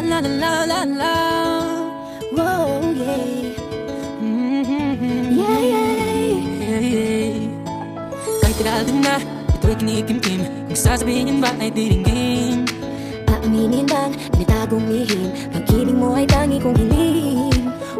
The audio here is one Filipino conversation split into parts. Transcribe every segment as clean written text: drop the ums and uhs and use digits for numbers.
la la la la la. Whoa, yeah. Yeah, yeah. Kahit tagal din na, ito'y kinikimkim. Kung sasabihin ba ay diringgin. Aaminin bang tinatagong lihim? Pag-ibig mo ay tangi kong hiling.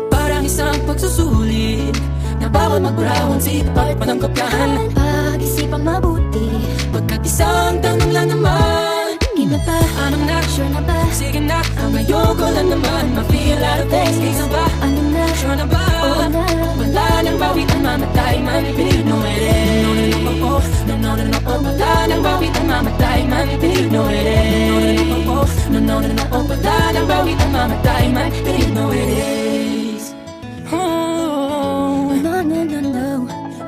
Parang isang pagsusulit na bawal magburawan, sikap at panangkapyahan. Pag-isipan mabuti, Pagkat isang tanong lang naman, Gina pa, anong na? sure na ba? Sige na, ang ayoko lang naman ma-feel out of place. Isa ba? Ano na? Sure na ba? Oo na. Wala nang bawitan, mamatay man. Believe no it is. No, no, no, oh, oh. No, no, no, no, oh. Wala nang bawitan, mamatay man. Believe no it is. No, no, no, oh, oh. No, no, no, no, oh. Wala nang bawitan, mamatay man. Believe no it is. Oh. No, no, no, no.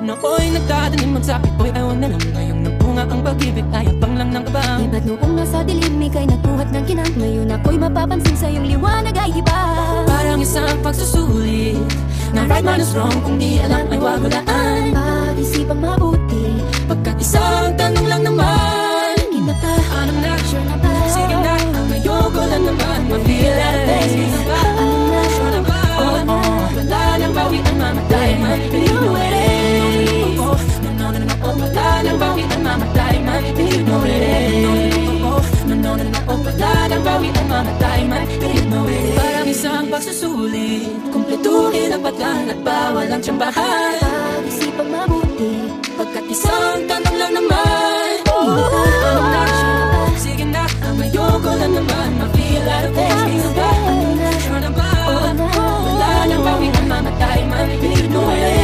Nooy nagdadanim ang sakit ko'y ewan na lang. Ngayong nagbunga ang pag-ibig ay abang lang ng kabang. Iba't noong nasa dilim, ika'y nagbuhat ng kinang. Ngayon ako'y mapapansin sa iyong liwanag ay iba. Parang isang pagsusulit na right man is wrong, kung di alam ay wag walaan. Pag-isipang mabuti, Pagkat isang tanong lang naman, Gina pa, anong na? sure na ba? Sige na, ang ayoko lang naman ma-feel out of place. Isa ba? Ano na? Sure na ba? Oo na. Wala nang bawitan, mamatay man. Believe no it is. No, no, no, no, oh. Wala nang bawitan, mamatay man. Believe no it is. No, no, no, no, oh. Wala nang bawitan, mamatay man. Believe no it is. Parang isang pagsusulit, kumpletuhin ang patlan at bawal ang tsambahan. Pag-isipang mabuti, Pagkat isang tanong lang naman, Gina pa, anong na? sure na ba? Sige na, ang ayoko lang naman ma-feel out of place. Isa ba? Ano na? Sure na ba? Oo na. Wala nang bawitan, mamatay man. Believe no it is.